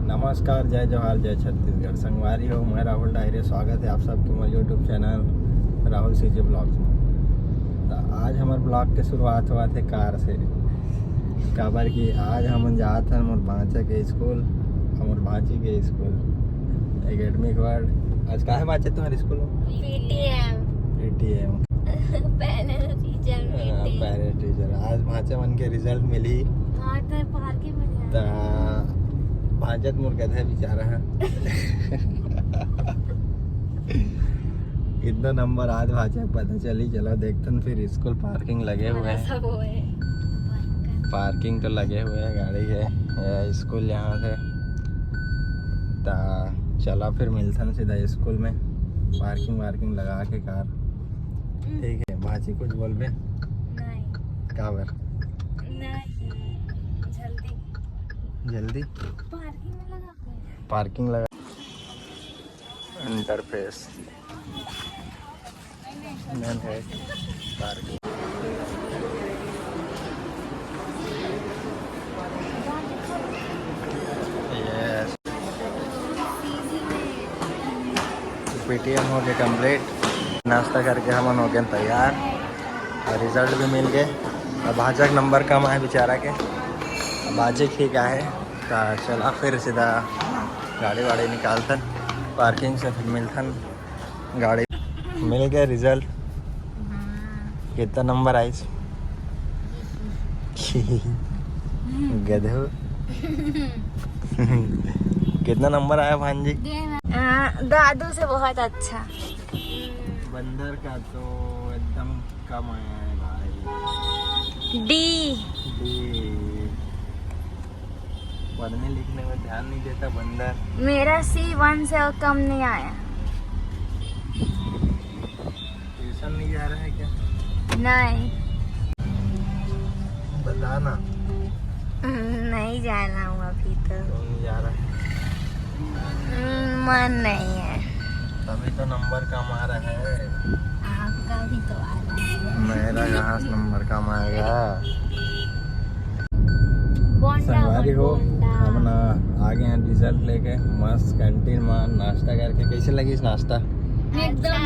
नमस्कार, जय जवाहर, जय छत्तीसगढ़। संगवारी हो, मैं राहुल डायरे। स्वागत है आप सबके मेरे यूट्यूब चैनल राहुल सीजे ब्लॉग्स में। तो आज हमारे ब्लॉग के शुरुआत हुआ थे कार से। काबर कि आज हम जाते हैं मोर भांचा के स्कूल, हमारे भांची के स्कूल एकेडमिक वर्ल्ड। आज का है बात तुम्हारे स्कूल में? PTM पहले टीचर। आज भांचा मन के रिजल्ट मिली। भाजत मोर गधा बेचारा है। कितना नंबर आज भाजा पता चली। चलो देखते हैं फिर। स्कूल पार्किंग लगे हुए हैं, पार्किंग तो लगे हुए हैं गाड़ी के स्कूल यहाँ से। चला फिर मिलते हैं सीधा स्कूल में, पार्किंग वार्किंग लगा के कार। ठीक है भाजी, कुछ बोल बे काबर जल्दी पार्किंग लगा इंटरफेस है पार्किंग। यस, PTM हो गया कंप्लीट। नाश्ता करके हम हो गए तैयार और रिजल्ट भी मिल गए। अब भाजक नंबर कम है बेचारा के, बाजे ठीक है। तो चला फिर सीधा गाड़ी वाड़ी निकालतन पार्किंग से, फिर मिलतन गाड़ी। मिल गया रिजल्ट। कितना नंबर आई? गधो। कितना नंबर आया भांजी? दादू से बहुत अच्छा। बंदर का तो एकदम कम आया है भाई। डी। पढ़ने लिखने में ध्यान नहीं देता बंदर। मेरा C1 से और कम नहीं आया। ट्यूशन नहीं जा रहा है क्या? नहीं, बता ना। नहीं जाना हूँ अभी तो। क्यों नहीं जा रहा है? मन नहीं है। तभी तो नंबर कम आ रहा है। आपका भी तो आ रहा है। मेरा कहाँ से नंबर कम आएगा? संगवारी हो, हम ना आ गए हैं रिजल्ट लेके। मस्त कैंटीन में नाश्ता करके। कैसे लगी इस नाश्ता? एकदम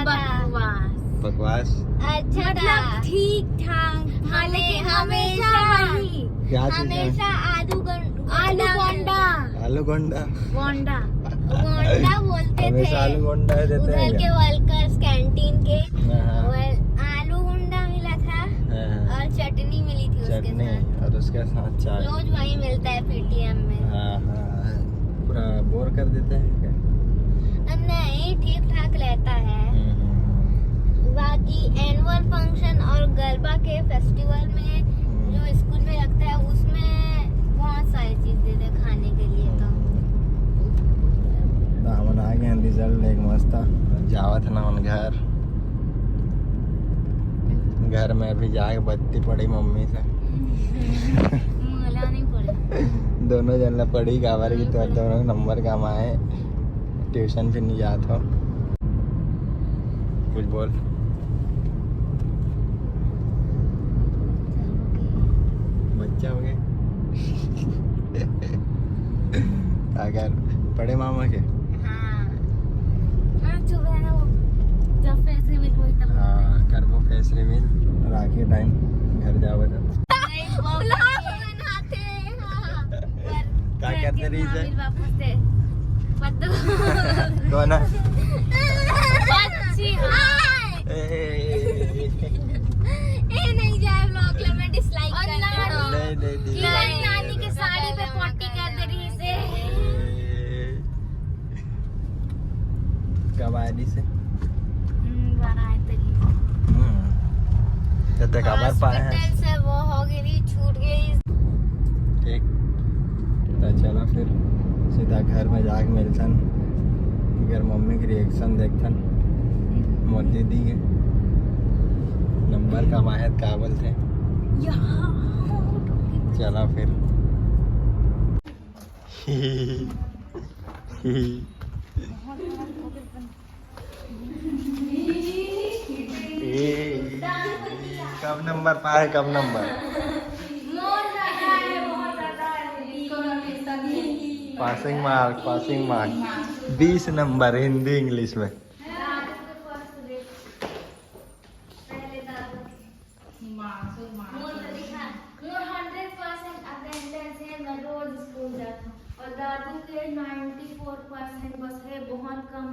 बकवास। अच्छा, मतलब ठीक ठाक। हमेशा क्या चीज है? आलू गोंडा बोलते थे। हमेशा आलू गोंडा देते उधर हैं के क्या? वर्कर्स कैंटीन के हाँ। आलू गोंडा मिला था और चटनी मिली थी उसके चटनी साथ। और उसके साथ चाय। रोज वही मिलता है PTM में। हाँ, पूरा बोर कर देते हैं क्या? नहीं, ठीक ठाक रहता है। बाकी एनुअल फंक्शन और गरबा के फेस्टिवल में जो स्कूल में लगता है उसमें बहुत सारी चीज देते हैं खाने के लिए। तो हम आ गए रिजल्ट एक मस्त जावत ना उन घर में अभी जाके बत्ती पड़ी मम्मी से। मला नहीं पड़ा। दोनों जन पड़ी गावर की, तो दोनों नंबर कम आए। ट्यूशन फिर नहीं जाता। कुछ बोल। बच्चा हो गए। अगर पढ़े मामा के। हाँ, चुप है ना वो। जब फेस रिवील हुई तब कर वो फेस रिवील राखी टाइम घर जाओ जब। क्या करते रही से? कौन है? नहीं जाए ब्लॉग ले, मैं डिसलाइक कर नहीं। नानी के साड़ी पे पोटी कर दे रही से। कब आया से? हॉस्पिटल खबर पाए से वो हो गई, छूट गई। ठीक, तो चलो फिर सीधा घर में जाके मिलतन। अगर मम्मी की रिएक्शन देखतन मोर दीदी के नंबर कम आए का बोलते। चला फिर। कब नंबर पाए, कब number? Passing mark 20 number Hindi English में। और दादू के 94% बस है, बहुत कम।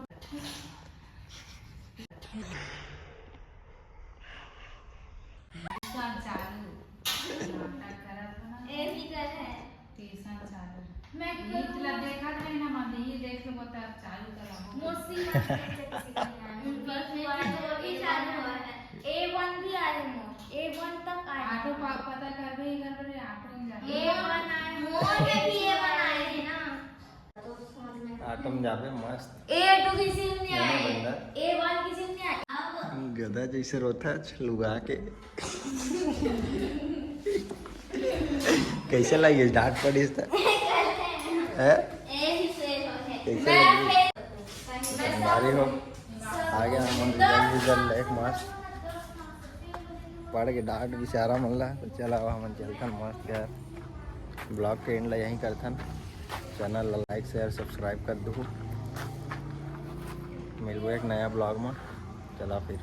मैं देखा था ना मम्मी, ये देख लो बता चालू करा मोसी A1 भी आए मोर, A1 तक आए। ऑटो पता कर भी कर रहे ऑटो में जाते A1 आए मोर के भी A1 आए हैं ना। ऑटो में जावे मस्त। A2 किसी में नहीं आए, A1 किसी में नहीं आए। गधा जैसे रोता है लुगा के। कैसे लगी डांट पड़ी इस तरह? कैसे लगी? बारी हो आ गया हम एक मास पढ़ के डांट बेचारा मल्ला तो चला हम चलथन मस्त यार। ब्लॉग के एंड ला यहीं करथन। चैनल लाइक शेयर सब्सक्राइब कर दो। मिलबो एक नया ब्लॉग में। चला फिर।